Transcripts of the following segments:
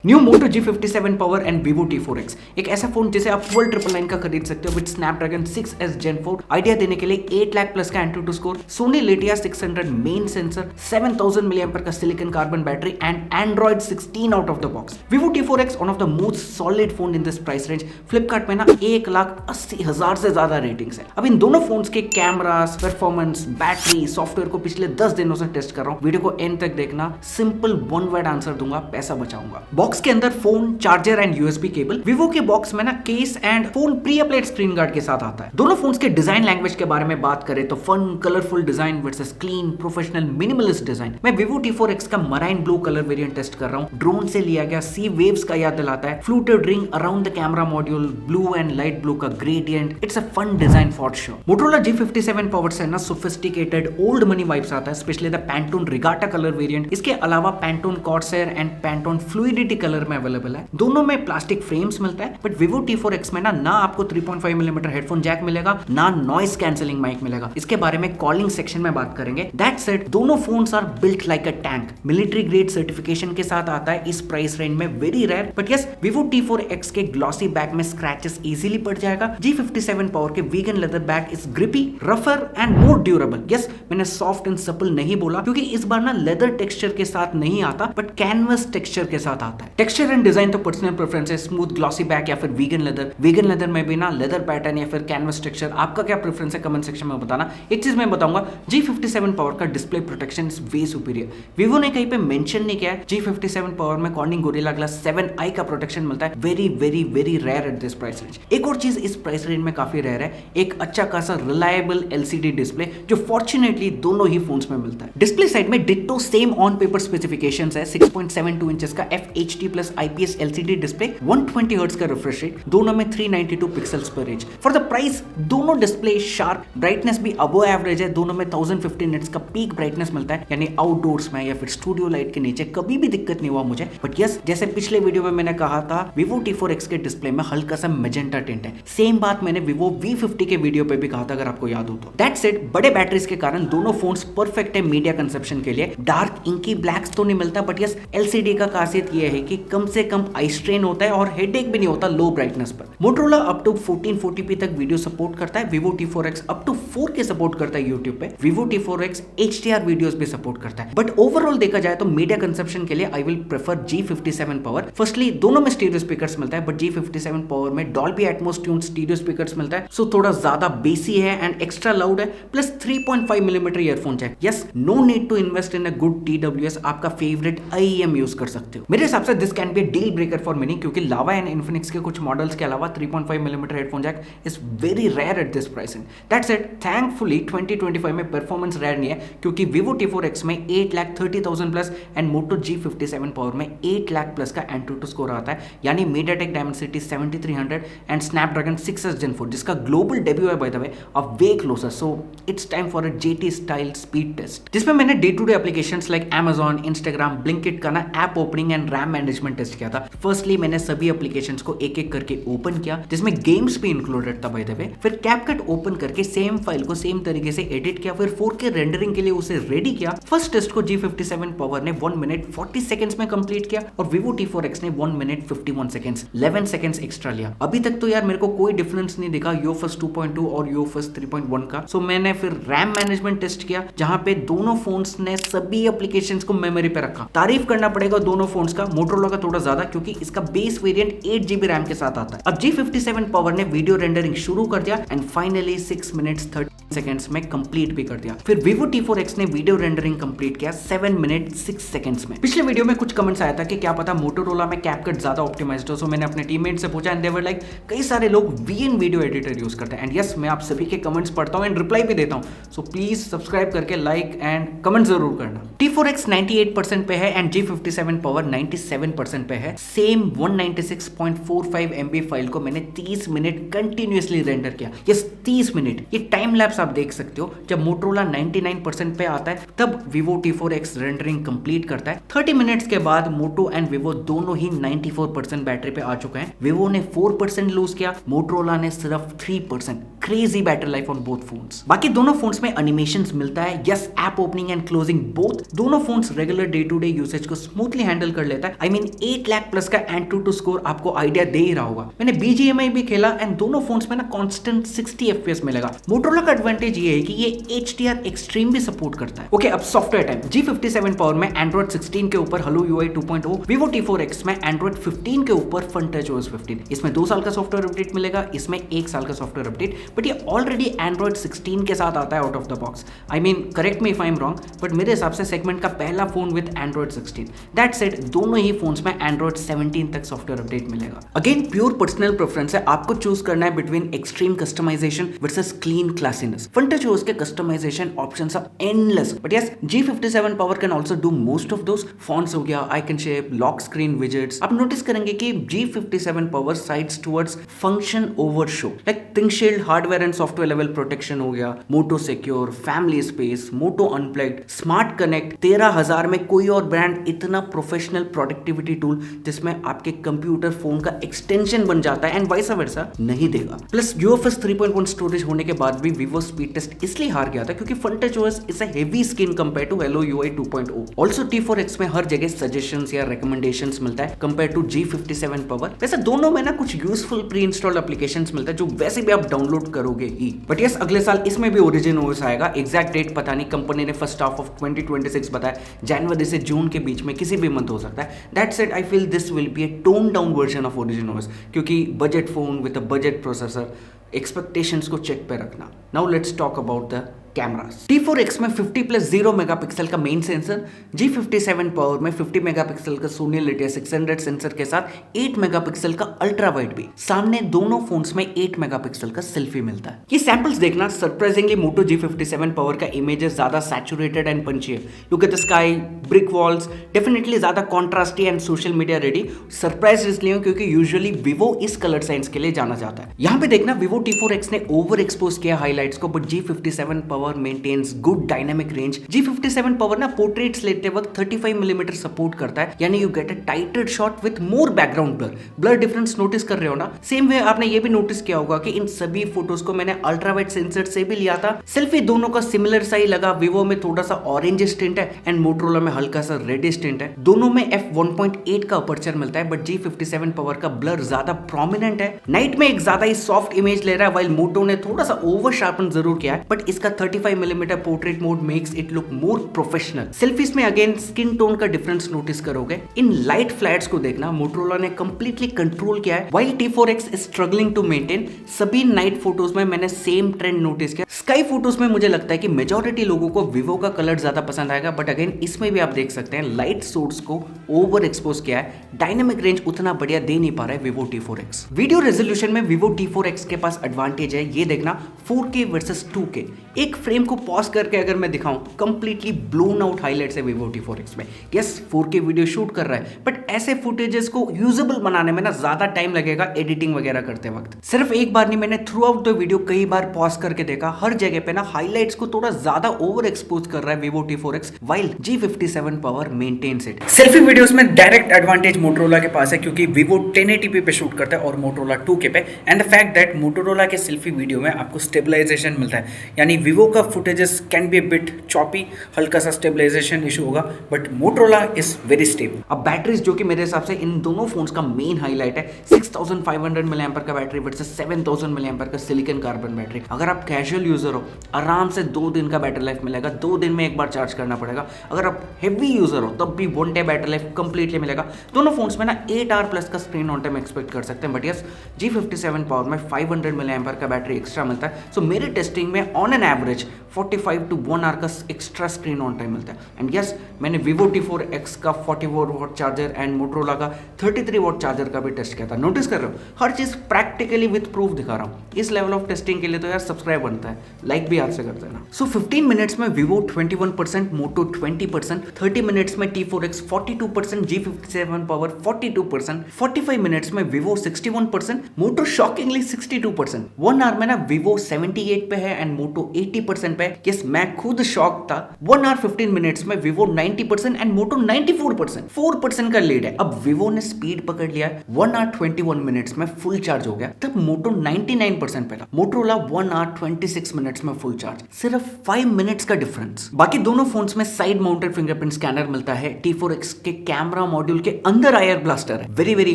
New Moto G57 power and Vivo T4X एक ऐसा phone जिसे आप 12,999 का खरीद सकते हो with Snapdragon 6S Gen 4 idea देने के लिए 8 लाख प्लस का AnTuTu score, Sony Lytia 600 main sensor, 7000 mAh का silicon carbon battery and Android 16 out of the box. Vivo T4X one of the most solid phone in this price range. Flipkart में ना 1,80,000 से ज्यादा ratings है। अब इन दोनों phones के cameras, performance, battery, software को पिछले 10 दिनों से टेस्ट कर रहा हूँ। वीडियो को एंड तक देखना, सिंपल वन वर्ड आंसर दूंगा, पैसा बचाऊंगा। बॉक्स के अंदर phone, charger and USB cable. Vivo के बॉक्स में ना case and phone pre applied screen guard के साथ आता है। दोनों फोन्स के डिजाइन लैंग्वेज के बारे में बात करें तो fun, colourful design versus clean, professional, minimalist design. मैं Vivo T4X का marine blue colour variant test कर रहा हूँ। ड्रोन से लिया गया सी वेव्स का याद दिलाता है। Fluted ring around the camera module, blue and light blue का gradient. It's a fun design for sure. Motorola G57 power से ना सोफिस्टिकेटेड ओल्ड मनी वाइब्स आता है, specially the Pantone Regatta colour variant. इसके अलावा Pantone Corsair and Pantone fluidity colour में available है। दोनों में प्लास्टिक फ्रेम्स मिलता है, बट Vivo T4X में ना आपको 3.5 मिलीमीटर हेडफोन जैक मिलेगा, ना नॉइस कैंसिलिंग माइक मिलेगा। इसके बारे में कॉलिंग सेक्शन में बात करेंगे। दैट सेड, दोनों phones are built like a tank. Military grade certification के साथ आता है इस प्राइस रेंज में, very rare. But yes, Vivo T4X के ग्लॉसी बैक में स्क्रैचेस इजीली पड़ जाएगा। G57 पावर के vegan leather back is grippy, रफर एंड मोर ड्यूरेबल। यस, मैंने सॉफ्ट एंड सपल नहीं बोला, क्योंकि इस बार ना लेदर टेक्सचर के साथ नहीं आता, बट कैनवस टेक्सचर के साथ आता है। टेक्सचर एंड डिजाइन तो पर्सनल प्रेफरेंस है, स्मूथ ग्लॉसी बैक या फिर वीगन लेदर। वीगन लेदर में भी ना लेदर पैटर्न या फिर कैनवस टेक्सचर, आपका क्या प्रेफरेंस है कमेंट सेक्शन में बताना। एक चीज मैं बताऊंगा, G57 पावर का display protection is way superior. Vivo ने कहीं पे मेंशन नहीं किया है। G57 पावर में कॉर्निंग गोरिल्ला ग्लास 7i का प्रोटेक्शन मिलता है, very very very rare at this price range. एक और चीज इस प्राइस रेंज में काफी रेयर है, एक अच्छा खासा रिलायबल LCD डिस्प्ले, जो फॉर्चुनेटली दोनों ही फोन्स में मिलता है। डिस्प्ले साइड में ditto same on paper specifications है। 6.72 इंचेस का FHD plus IPS LCD display, 120 hertz का रिफ्रेश रेट, दोनों में 392 पिक्सेल्स पर इंच। फॉर द प्राइस दोनों डिस्प्ले शार्प, ब्राइटनेस भी अबव एवरेज है। दोनों में 1050 निट्स का पीक ब्राइटनेस मिलता है, यानी आउटडोर्स में या फिर स्टूडियो लाइट के नीचे कभी भी दिक्कत नहीं हुआ मुझे। बट यस, जैसे पिछले वीडियो में मैंने कहा था, Vivo T4X के डिस्प्ले में हल्का सा मेजेंटा टिंट है। सेम बात मैंने Vivo V50 के वीडियो पे भी कहा था, अगर आपको याद हो तो। दैट सेड, बड़े बैटरीज के कारण दोनों फोन्स परफेक्ट है मीडिया कंजप्शन के लिए। डार्क इंकी ब्लैक्स तो नहीं मिलता, बट यस, LCD का खासियत यह है कि कम से कम आई स्ट्रेन होता है और हेडेक भी नहीं होता लो ब्राइटनेस पर। मोटोरोला अप टू 1440p तक वीडियो सपोर्ट करता है। Vivo T4X up to 4K support करता है यूट्यूब पे। Vivo T4X HDR वीडियोस भी सपोर्ट करता है। बट ओवरऑल देखा जाए तो मीडिया कंजप्शन के लिए I will prefer G57 power. Firstly दोनों में स्टीरियो स्पीकर्स मिलता है, बट G57 पावर में Dolby Atmos tuned stereo speakers मिलता है, सो थोड़ा ज्यादा बेसी है एंड एक्स्ट्रा लाउड है, plus 3.5 millimetre earphone jack. Yes, no need to invest in a good TWS, आपका फेवरेट IEM यूज कर सकते हो। मेरे हिसाब से this can be deal breaker for many, क्योंकि लावा एंड इन्फिनिक्स के कुछ मॉडल्स के अलावा 3.5 millimetre headphone jack is very rare at this price. That's it. Thankfully 2025 में परफॉर्मेंस रेयर नहीं है, क्योंकि Vivo T4X में 8,30,000 plus and motto G57 power में 8 लाख प्लस का एंटूटू स्कोर आता है, यानी MediaTek Dimensity 7300 एंड Snapdragon 6S Gen 4, जिसका ग्लोबल डेब्यू है by the way, off way closure. So it's time for a JT style speed test, जिसमें मैंने day to day applications like Amazon, Instagram, Blinkit का ना app opening and RAM management test किया था। Firstly मैंने सभी applications को एक एक करके ओपन किया, जिसमें गेम्स भी इंक्लूडेड था बाय द वे। फिर CapCut ओपन करके सेम फाइल को सेम तरीके से एडिट किया, फिर 4K रेंडरिंग के लिए उसे रेडी किया। फर्स्ट टेस्ट को G57 पावर ने 1 मिनट 40 सेकंड्स में कंप्लीट किया और Vivo T4X ने 1 मिनट 51 सेकंड्स, 11 सेकंड्स एक्स्ट्रा लिया। अभी तक तो यार मेरे को कोई डिफरेंस नहीं दिखा UFS 2.2 और UFS 3.1 का। सो मैंने फिर रैम मैनेजमेंट टेस्ट किया, जहां पे दोनों फोन्स ने सभी एप्लीकेशंस को मेमोरी पे रखा। तारीफ करना पड़ेगा दोनों फोन्स का, मोटोरोला का थोड़ा ज्यादा, क्योंकि इसका बेस वेरिएंट 8GB रैम के साथ आता है। अब G57 पावर ने वीडियो रेंडरिंग शुरू कर दिया एंड फाइनली 6 मिनट्स 30 सेकंड्स में कंप्लीट भी कर दिया। फिर Vivo T4X ने वीडियो रेंडरिंग कंप्लीट किया 7 मिनट 6 सेकंड्स में। पिछले वीडियो में कुछ कमेंट्स आया था कि क्या पता मोटोरोला में CapCut ज्यादा ऑप्टिमाइज्ड हो, सो मैंने अपने टीममेट से पूछा एंड दे वर लाइक, कई सारे लोग VN वीडियो एडिटर यूज करते हैं। एंड यस, मैं आप सभी के कमेंट्स पढ़ता हूं एंड रिप्लाई भी देता हूं, सो प्लीज सब्सक्राइब करके लाइक एंड कमेंट जरूर करना। T4X 98% पे है एंड G57 पावर 97% पे है। सेम 196.45 MB फाइल को मैंने 30 मिनट कंटिन्यूअसली रेंडर किया। Yes, 30 minute. ये टाइम लैप्स आप देख सकते हो जब मोटरोला 99% पे आता है तब Vivo T4X रेंडरिंग कंप्लीट करता है। 30 मिनट्स के बाद मोटो एंड Vivo दोनों ही 94% बैटरी पे आ चुके हैं। Vivo ने 4% लूज किया, मोटरोला ने सिर्फ 3%। Crazy battery life on both phones. बाकी दोनों फोन्स में एनिमेशंस मिलता है, yes app opening and closing both. दोनों phones regular day to day usage को स्मूथली हैंडल कर लेता है। आई मीन 8 लाख प्लस का AnTuTu स्कोर आपको आइडिया दे ही रहा होगा। मैंने BGMI भी खेला एंड दोनों फोन्स में ना कांस्टेंट 60 FPS मिलेगा। मोटरोला का एडवांटेज ये है कि ये HDR एक्सट्रीम भी सपोर्ट करता है। ओके, अब सॉफ्टवेयर टाइम। G57 पावर में Android 16 के ऊपर Hello UI 2.0, Vivo T4X में Android 15 के ऊपर FunTouch OS 15। इसमें 2 साल का सॉफ्टवेयर अपडेट मिलेगा, इसमें 1 साल का सॉफ्टवेयर अपडेट, बट ये ऑलरेडी Android 16 के साथ आता है आउट ऑफ द बॉक्स। I mean correct me if I am wrong, but मेरे हिसाब से सेगमेंट का पहला phone with Android 16। That said दोनों ही फोन्स में Android 17 तक सॉफ्टवेयर अपडेट मिलेगा। अगेन प्योर पर्सनल प्रेफरेंस है, आपको चूज करना है between extreme customisation versus clean classiness. FunTouch OS के customisation options are endless, but yes G57 power can also do most of those. Fonts हो गया, icon shape, lock screen widgets. आप notice करेंगे कि G57 power sides towards function over show, like ThinkShield hardware and software level protection हो गया, Moto secure, family space, Moto unplugged, smart connect. 13,000 में कोई और ब्रांड इतना प्रोफेशनल प्रोडक्टिविटी टूल जिसमें आपके कंप्यूटर फोन का एक्सटेंशन बन जाता है एंड वाइस वर्सा नहीं देगा। प्लस UFS 3.1 स्टोरेज होने के बाद भी Vivo स्पीड टेस्ट इसलिए हार गया था क्योंकि FunTouch OS is a heavy skin compare to Hello UI 2.0। Also T4X में हर जगह सजेशंस या रिकमेंडेशंस मिलता है कंपेयर टू G57 पावर। वैसे दोनों में ना कुछ यूजफुल प्री इंस्टॉल्ड एप्लीकेशंस मिलता है जो वैसे भी आप डाउनलोड करोगे ही। बट यस अगले साल इसमें भी Origin OS आएगा। एग्जैक्ट डेट पता नहीं, कंपनी ने फर्स्ट हाफ ऑफ 2026 बताया, जनवरी से जून के बीच में किसी भी मंथ हो सकता है। That said I feel this will be a tone down version of Origin OS क्योंकि budget phone with a budget processor, expectations को चेक पे रखना। Now let's talk about the cameras. T4X में 50+0 मेगापिक्सल का main sensor, G57 power में 50 megapixel का Sony Litia 600 sensor के साथ 8 मेगापिक्सल का अल्ट्रा वाइड भी। सामने दोनों फोन्स में 8 मेगापिक्सल का सेल्फी मिलता है। ये सैंपल्स देखना, सरप्राइजिंगली मोटो G57 पावर का इमेजेस ज्यादा सैचुरेटेड एंड पंची है। Look at the sky, brick walls, definitely ज्यादा contrasty and social media ready. Surprise इसलिए हूं क्योंकि यूजुअली Vivo इस कलर साइंस के लिए जाना जाता है। यहाँ पे देखना Vivo T4X ने ओवर एक्सपोज किया हाइलाइट्स को, but G57 power maintains good dynamic range. G57 power ना पोर्ट्रेट्स लेते वक्त 35 मिलीमीटर सपोर्ट करता है, यानी you get a tighted shot with more background blur. Blur difference notice कर रहे हो ना? सेम वे आपने ये भी नोटिस किया होगा कि इन सभी फोटोज को मैंने अल्ट्रा वाइड सेंसर से भी लिया था। सेल्फी दोनों का सिमिलर सा ही लगा। Vivo में थोड़ा सा ऑरेंज टिंट है एंड मोटरोला में हल्का सा रेडिश टिंट है। दोनों में f1.8 का अपर्चर मिलता है, बट G57 पावर का ब्लर ज्यादा प्रोमिनेंट है। नाइट में एक ज्यादा ही सॉफ्ट इमेज ले रहा है, वाइल मोटो ने थोड़ा सा ओवर शार्पन जरूर किया है, बट इसका 35 millimetre portrait mode makes it look more professional. Selfies में अगेन स्किन टोन का डिफरेंस नोटिस करोगे। इन लाइट फ्लैट्स को देखना, मोटरोला ने कंप्लीटली कंट्रोल किया है, while T4X is struggling to maintain. सभी नाइट फोटोज में मैंने सेम ट्रेंड नोटिस किया। स्काई फोटोज में मुझे लगता है कि मेजॉरिटी लोगों को Vivo का कलर ज्यादा पसंद आएगा, बट अगेन इसमें भी आप देख सकते हैं लाइट सोर्स को ओवर एक्सपोज किया है। डायनामिक रेंज उतना बढ़िया दे नहीं पा रहा है Vivo T4X। वीडियो रेजोल्यूशन में Vivo T4X के पास एडवांटेज है, ये देखना 4K वर्सेस 2K। एक फ्रेम को पॉज करके अगर मैं दिखाऊं, कंप्लीटली ब्लोन आउट हाइलाइट्स है Vivo T4X में। यस 4K वीडियो शूट कर रहा है, बट ऐसे फुटेजेस को यूजेबल बनाने में ना ज्यादा टाइम लगेगा एडिटिंग वगैरह करते वक्त। सिर्फ एक बार नहीं, मैंने थ्रू आउट द वीडियो कई बार पॉज करके देखा। हर जगह पे ना हाइलाइट्स को थोड़ा ज्यादा ओवर एक्सपोज कर रहा है Vivo T4X, while G57 power maintains it. Selfie videos में डायरेक्ट एडवांटेज मोटरोला के पास है क्योंकि Vivo 1080p पे शूट करता है और मोटरोला 2K पे। And the fact that Motorola के सेल्फी वीडियो में आपको स्टेबलाइजेशन मिलता है, यानी Vivo का footages can be bit choppy, हल्का सा स्टेबलाइजेशन इशू होगा, but Motorola is very stable. अब बैटरीज, जो कि मेरे हिसाब से इन दोनों फोन्स का मेन हाईलाइट है, 6500 mAh का बैटरी वर्सेस 7000 mAh का सिलिकॉन कार्बन बैटरी। अगर आप कैजुअल यूजर हो, आराम से 2 दिन का बैटरी लाइफ मिलेगा। 2 दिन में एक बार चार्ज करना पड़ेगा। अगर आप हेवी यूजर हो तब भी 1 डे बैटरी लाइफ कंप्लीटली मिलेगा। दोनों फोन्स में ना 8 आवर प्लस का स्क्रीन ऑन टाइम एक्सपेक्ट कर सकते हैं, बट यस G57 पावर में 500 mAh का बैटरी एक्स्ट्रा मिलता है। सो मेरे टेस्टिंग में on an average 45 to 1 hour का एक्स्ट्रा स्क्रीन ऑन टाइम मिलता है। एंड यस, मैंने Vivo T4X का 44 वॉट चार्जर एंड मोटरोला का 33 वॉट चार्जर का भी टेस्ट किया था। नोटिस कर रहे हो, हर चीज प्रैक्टिकली विद प्रूफ दिखा रहा हूँ। इस लेवल ऑफ टेस्टिंग के लिए तो यार सब्सक्राइब बनता है, लाइक भी हाथ से कर देना। सो 15 मिनट्स में Vivo 21%, Moto 20%, 30 मिनट्स में T4X 42%, G57 पावर 42%, 45 मिनट्स में Vivo 61%, Moto शॉकिंगली 62%। 1 आवर में ना Vivo 78 पे है एंड Moto 80% पे। यस, मैं खुद शॉक था। 1 आवर 15 मिनट्स में Vivo 90% एंड Moto 94%, 4% का लीड है। अब Vivo ने स्पीड पकड़ लिया है। 1 आवर 21 मिनट्स में फुल चार्ज हो गया, तब Moto 99% पे था। Motorola 1 आवर 26 मिनट्स में फुल चार्ज, सिर्फ 5 मिनट्स का डिफरेंस। बाकी दोनों फोन्स में साइड माउंटेड फिंगरप्रिंट स्कैनर मिलता है। T4X के कैमरा मॉड्यूल के अंदर आईआर ब्लास्टर है, वेरी वेरी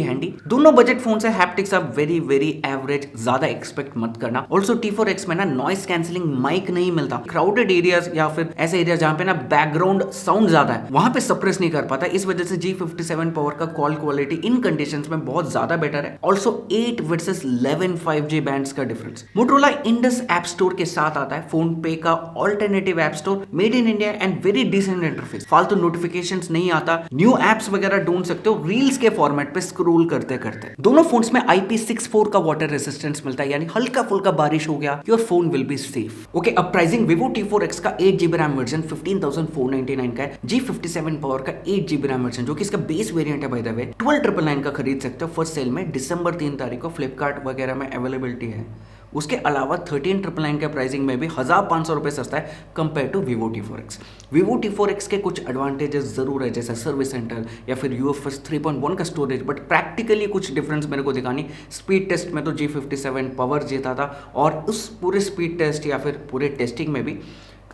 हैंडी। दोनों बजट फोन है, haptics are very very average, ज्यादा एक्सपेक्ट मत करना। ऑल्सो T4X में ना नॉइस कैंसिलिंग माइक नहीं मिलता। क्राउडेड एरियाज या फिर ऐसे एरिया जहां पे ना बैकग्राउंड साउंड ज्यादा है, वहां पे सप्रेस नहीं कर पाता। इस वजह से G57 पावर का कॉल क्वालिटी इन कंडीशंस में बहुत ज्यादा बेटर है। ऑल्सो 8 वर्सेस 11 5G बैंड्स का difference. Motorola Indus app store के साथ आता है, फोन पे का alternative app store, made in India and very decent interface. फालतू नोटिफिकेशंस नहीं आता, न्यू ऐप्स वगैरह ढूंढ सकते हो रील्स के फॉर्मेट पे स्क्रॉल करते करते। दोनों फोन्स में IP64 का वाटर रेसिस्टेंस मिलता है, यानी हल्का फुल्का बारिश हो गया your phone will be safe. Okay, अब प्राइसिंग Vivo T4X का 8GB रैम वर्जन 15,499 का है। G57 पावर का 8GB रैम वर्जन जो कि इसका बेस वेरिएंट है, बाय द वे 12,999 का खरीद सकते हो फर्स्ट सेल में। दिसंबर 3 तारीख को फ्लिपकार्ट वगैरह में अवेलेबिलिटी है। उसके अलावा 13,999 के प्राइसिंग में भी 1,500 रुपये सस्ता है compare to Vivo T4X। Vivo T4X के कुछ एडवांटेजेस जरूर है, जैसे सर्विस सेंटर या फिर UFS 3.1 का स्टोरेज, बट प्रैक्टिकली कुछ डिफरेंस मेरे को दिखानी। स्पीड टेस्ट में तो G57 पावर जीता था, और उस पूरे स्पीड टेस्ट या फिर पूरे टेस्टिंग में भी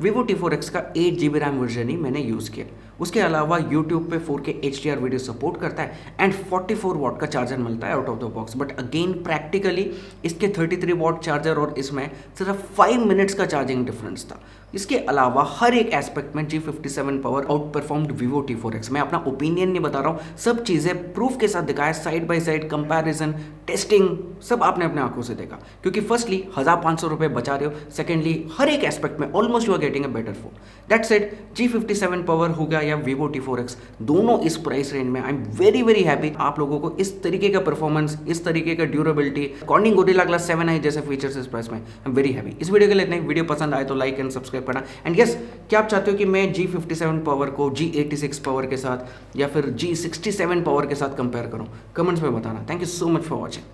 Vivo T4X का 8GB रैम वर्जन ही मैंने यूज़ किया। उसके अलावा YouTube पे 4K HDR वीडियो सपोर्ट करता है एंड 44 वॉट का चार्जर मिलता है आउट of the box. But again practically इसके 33 वॉट चार्जर और इसमें सिर्फ 5 मिनट्स का चार्जिंग डिफरेंस था। इसके अलावा हर एक एस्पेक्ट में G57 power out performed Vivo T4X। मैं अपना ओपिनियन नहीं बता रहा हूँ, सब चीज़ें प्रूफ के साथ दिखाया, side by side comparison, testing, सब आपने अपने आंखों से देखा। क्योंकि फर्स्टली 1,500 रुपये बचा रहे हो, सेकेंडली हर एक एस्पेक्ट में almost you are getting a better phone. That's it. G57 power हो गया या Vivo T4X, दोनों इस प्राइस रेंज में I am very very happy. आप लोगों को इस तरीके का परफॉर्मेंस, इस तरीके का durability, cornering gorilla glass 7i जैसे फीचर्स इस प्राइस में, आई एम वेरी हैप्पी। इस वीडियो के लिए इतना ही। वीडियो पसंद आए तो लाइक एंड सब्सक्राइब करना। एंड यस, क्या आप चाहते हो कि मैं G57 पावर को G86 पावर के साथ या फिर G67 पावर के साथ कंपेयर करूं? कमेंट्स में बताना। Thank you so much for watching.